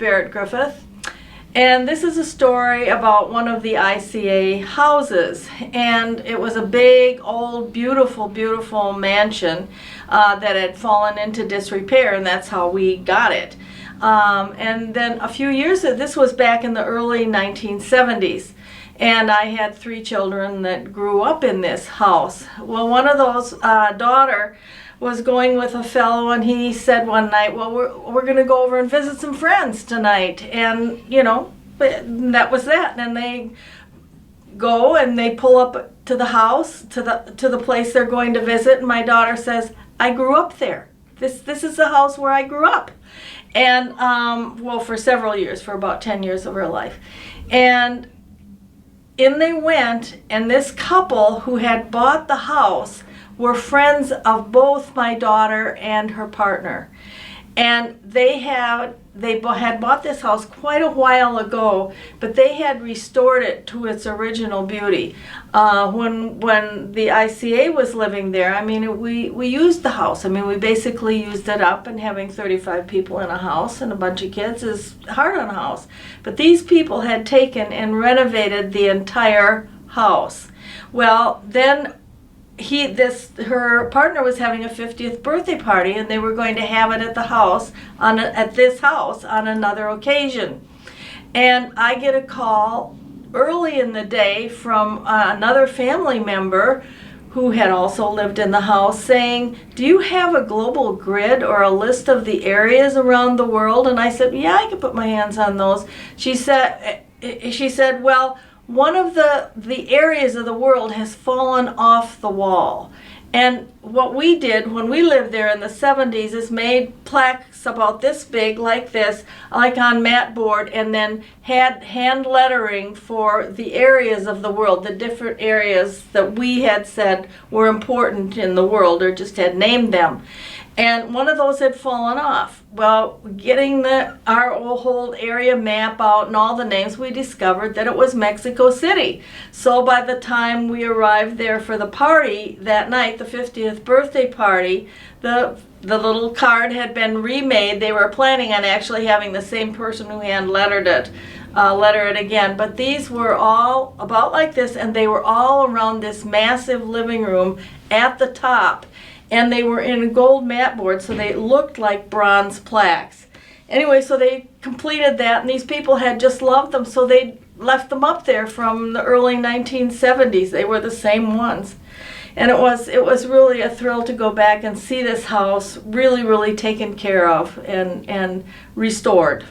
BERET Griffith, and this is a story about one of the ICA houses. And it was a big, old, beautiful, beautiful mansion that had fallen into disrepair, and that's how we got it. And then a few years, this was back in the early 1970s. And I had 3 children that grew up in this house. Well, one of those daughter was going with a fellow, and he said one night, well, we're going to go over and visit some friends tonight. And, you know, that was that. And they go and they pull up to the house, to the place they're going to visit. And my daughter says, I grew up there. This is the house where I grew up. And, well, for several years, for about 10 years of her life. And in they went, and this couple who had bought the house were friends of both my daughter and her partner. And they had bought this house quite a while ago, but they had restored it to its original beauty. When the ICA was living there, I mean, we used the house. I mean, we basically used it up, and having 35 people in a house and a bunch of kids is hard on a house. But these people had taken and renovated the entire house. Well, then her partner was having a 50th birthday party, and they were going to have it at the house at this house on another occasion. And I get a call early in the day from another family member who had also lived in the house saying, do you have a global grid or a list of the areas around the world? And I said, yeah, I can put my hands on those. She said, well, one of the areas of the world has fallen off the wall. And what we did when we lived there in the 70s is made plaques about this big, like this, like on mat board, and then had hand lettering for the areas of the world, the different areas that we had said were important in the world, or just had named them. And one of those had fallen off. Well, getting our whole area map out and all the names, we discovered that it was Mexico City. So by the time we arrived there for the party that night, the 50th birthday party, the little card had been remade. They were planning on actually having the same person who hand lettered it letter it again. But these were all about like this, and they were all around this massive living room at the top. And they were in gold mat board, so they looked like bronze plaques. Anyway, so they completed that, and these people had just loved them, so they left them up there from the early 1970s. They were the same ones. And it was really a thrill to go back and see this house really, really taken care of and restored.